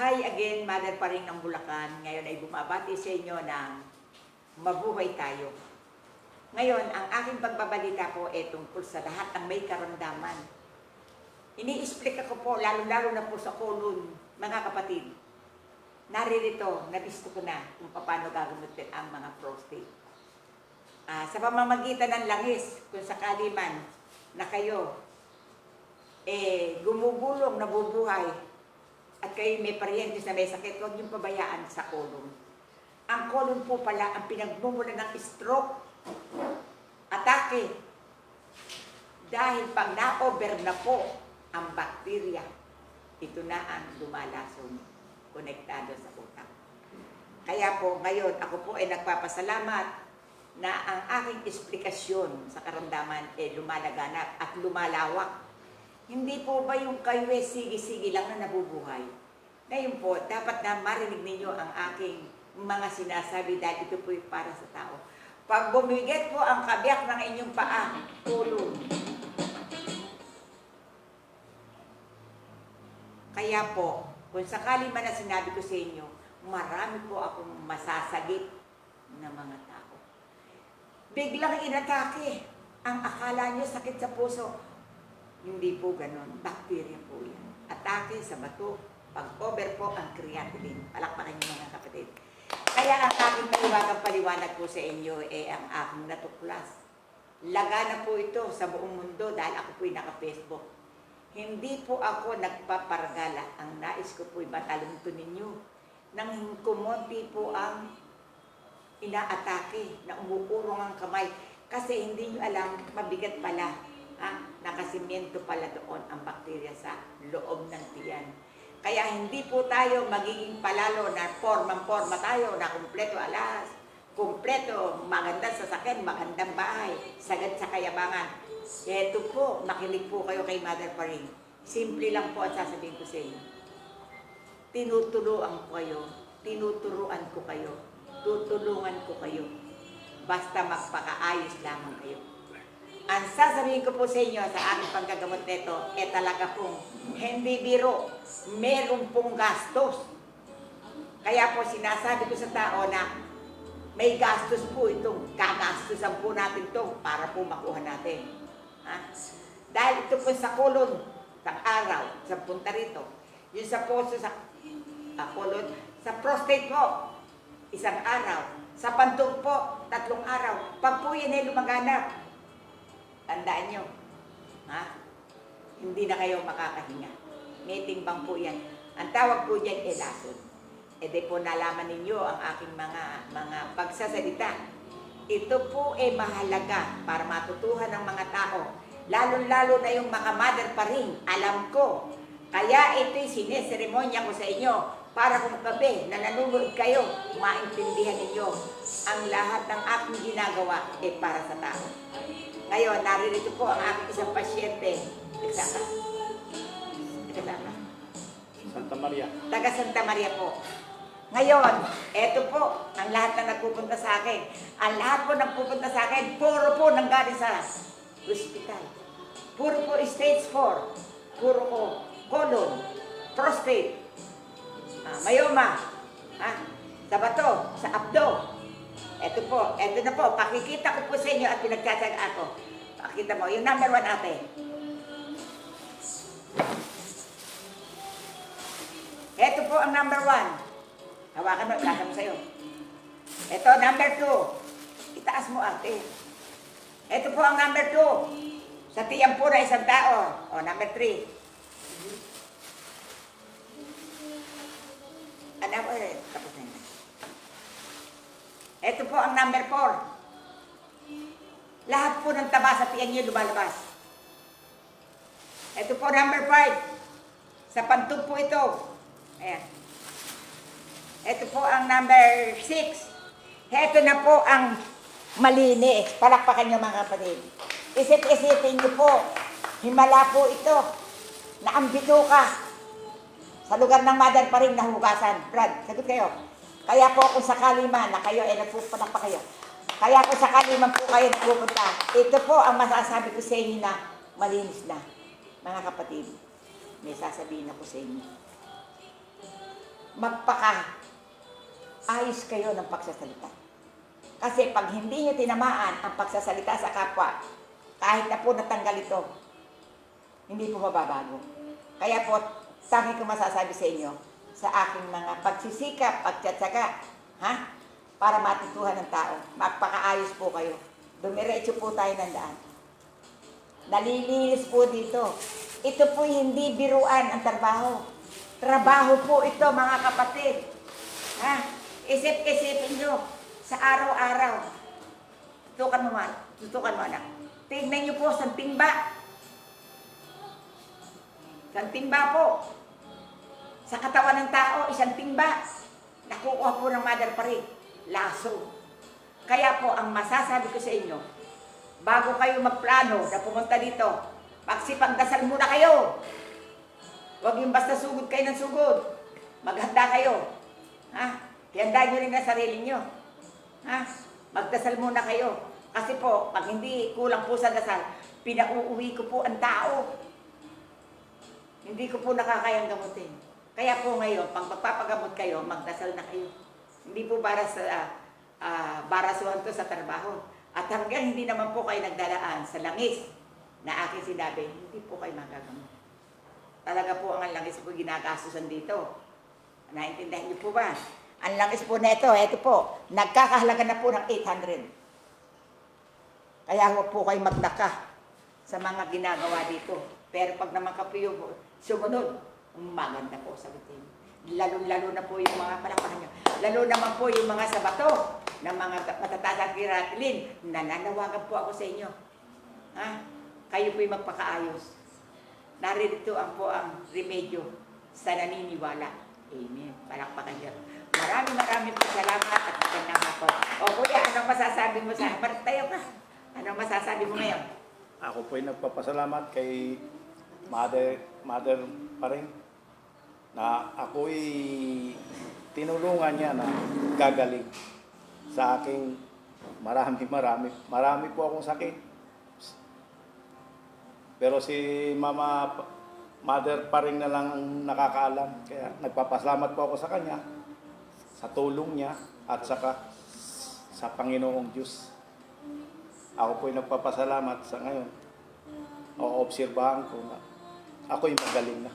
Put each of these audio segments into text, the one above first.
Hi again, Mother pa rin ng Bulacan. Ngayon ay bumabati sa inyo ng mabuhay tayo. Ngayon, ang aking pagbabalita po ay tungkol sa lahat ng may karamdaman. Ini-explica ko po, lalo-lalo na po sa colon, mga kapatid. Naririto, nabisto ko na kung paano gagamitin ang mga prostate. Sa pamamagitan ng langis, kung sakali man na kayo gumugulong, nabubuhay, at kayo may paryentes na may sakit, huwag niyong pabayaan sa colon. Ang colon po pala ang pinagmumula ng stroke, atake. Dahil pag na-over na po ang bakterya, ito na ang lumalason, konektado sa utak. Kaya po ngayon, ako po ay nagpapasalamat na ang aking eksplikasyon sa karamdaman ay lumalaganap at lumalawak. Hindi po ba yung kayo sige-sige lang na nabubuhay? Ngayon po, dapat na marinig ninyo ang aking mga sinasabi dahil ito po para sa tao. Pag bumigit po ang kabiyak ng inyong paa, tulong. Kaya po, kung sakali man na sinabi ko sa inyo, marami po akong masasagip na mga tao. Biglang inatake. Ang akala nyo sakit sa puso. Hindi po ganon. Bacteria po yan. Atake sa bato. Pag-over po ang creatinine. Palakpakan nyo mga kapatid. Kaya ang aking paliwanag po sa inyo ay ang aking natuklas. Laga na po ito sa buong mundo dahil ako po'y naka-Facebook. Hindi po ako nagpaparagala. Ang nais ko po'y matalunto ninyo. Nang kumonti po ang inaatake, na umuurong ang kamay. Kasi hindi nyo alam, mabigat pala. Nakasimiento pala doon ang bakterya sa loob ng tiyan. Kaya hindi po tayo magiging palalo na forma tayo, na kumpleto alas, kumpleto, magandang sasakyan, magandang bahay, sagad sa kayabangan. Ito po, makinig po kayo kay Mother Paring. Simple lang po ang sasabihin ko sa inyo. Tinuturuan ko kayo, tutulungan ko kayo. Basta magpakaayos lamang kayo. Ang sasabihin ko po sa inyo sa aking panggagamot nito, talaga pong hindi biro, meron pong gastos. Kaya po sinasabi ko sa tao na may gastos po itong, gagastosan po natin ito para po makuha natin. Dahil ito po sa colon, sa araw, sa punta rito. Yung sa puso, sa colon, sa prostate po, isang araw. Sa pantog po, 3 araw. Pag po yan ay lumaganap, tandaan nyo, hindi na kayo makakahinga. May timbang po yan. Ang tawag po dyan ay lason. Di po nalaman ninyo ang aking mga pagsasalita. Ito po ay mahalaga para matutuhan ng mga tao. Lalo-lalo na yung mga Mother pa rin. Alam ko. Kaya ito'y sineseremonya ko sa inyo para kung gabi na nanonood kayo, maintindihan ninyo ang lahat ng aking ginagawa ay para sa tao. Ngayon, naririto po ang aking isang pasyente. Santa Maria. Taga Santa Maria po. Ngayon, eto po, ang lahat na nagpupunta sa akin. Ang lahat po nagpupunta sa akin, puro po nanggaling sa hospital. Puro po stage 4. Puro po colon, prostate, myoma, sa bato, sa abdo. Eto na po, pakikita ko po sa inyo at pinagtsatsaga ako. Pakita mo, yung number 1 ate. Eto po ang number 1. Hawakan mo, ilagay mo sa'yo. Eto, number 2. Itaas mo ate. Eto po ang number 2. Sa tiyan po na isang tao. Number 3. Tapos na yun. Ito po ang number 4. Lahat po ng taba sa tiyan niyo lumalabas. Ito po number 5. Sa pantog po ito. Ayan. Ito po ang number 6. Ito na po ang malinis. Palakpakan niyo mga kapatid. Isip-isipin niyo po. Himala po ito. Naambito ka. Sa lugar ng Mother pa rin nahugasan. Brad, sagot kayo. Kaya po kung sakali man na kayo ay nagpupunta pa kayo. Kaya kung sakali man po kayo nagpupunta, ito po ang masasabi ko sa inyo na malinis na. Mga kapatid, may sasabihin ako sa inyo. ayos kayo ng pagsasalita. Kasi pag hindi nyo tinamaan ang pagsasalita sa kapwa, kahit na po natanggal ito, hindi po mababago. Kaya po, tangi ko masasabi sa inyo, sa aking mga pagsisikap, pagtsatsaga, para matutuhan ng tao, magpakaayos po kayo. Dumiretso po tayo ng daan. Nalilinis po dito. Ito po hindi biruan ang trabaho. Trabaho po ito, mga kapatid. Isip-isipin nyo sa araw-araw. Tutukan mo anak. Tignan nyo po sa timba. Sa timba po. Sa katawan ng tao, isang timba. Nakukuha po ng mother pa rin. Laso. Kaya po, ang masasabi ko sa inyo, bago kayo magplano na pumunta dito, pagsipagdasal muna kayo. Huwag yung basta sugod kayo ng sugod. Maghanda kayo. Handa nyo rin ang sarili nyo. Magdasal muna kayo. Kasi po, pag hindi kulang po sa dasal, pinauuwi ko po ang tao. Hindi ko po nakakayang gamutin. Kaya po ngayon, pag magpapagamot kayo, magdasal na kayo. Hindi po para sa barasuhan to sa trabaho. At hanggang hindi naman po kayo nagdalaan sa langis na aking sinabi, hindi po kayo magagamot. Talaga po ang langis po ginagastusan dito. Naintindihan niyo po ba? Ang langis po na ito po, nagkakahalaga na po ng 800. Kaya huwag po kayo magdaka sa mga ginagawa dito. Pero pag naman kapiyo po, sumunod, maganda po sagutin. Lalo na po yung mga palakpakan nyo. Lalo naman po yung mga sabato ng mga matataas at kiratilin. Nananawagan po ako sa inyo. Kayo po yung magpakaayos. Narito po ang remedyo sa naniniwala. Amen. Palakpakan nyo. Maraming po salamat at magandang hapon. O kuya, anong masasabi mo sa akin? Tayo ka. Anong masasabi mo ngayon? Ako po'y nagpapasalamat kay Mother pa rin na ako'y tinulungan niya na gagaling sa aking marami po akong sakit. Pero si Mother pa rin na lang ang nakakaalam. Kaya nagpapasalamat po ako sa kanya, sa tulong niya at saka sa Panginoong Diyos. Ako po'y nagpapasalamat sa ngayon. Oobserbahan ko na ako'y magaling na.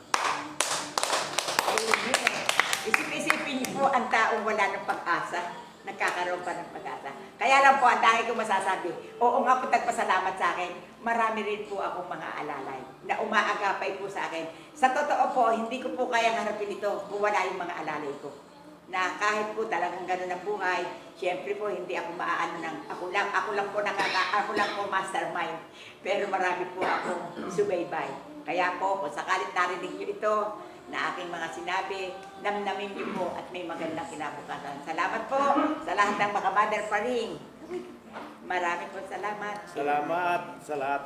Amen. Isip-isipin niyo po ang taong wala ng pag-asa, nagkakaroon pa ng pag-asa. Kaya lang po, ang dahil ko masasabi, oo nga po tagpasalamat sa akin, marami rin po akong mga alalay na umaagapay po sa akin. Sa totoo po, hindi ko po kaya harapin ito kung wala yung mga alalay ko. Na kahit po talagang gano'n ang buhay, syempre po hindi ako maaano ng, ako lang po mastermind. Pero marami po akong subaybay. Kaya po, kung sakalit narinig niyo ito, na aking mga sinabi, namnamin niyo po at may magandang kinabukasan. Salamat po sa lahat ng mga mother pa rin. Marami po salamat. Salamat sa lahat.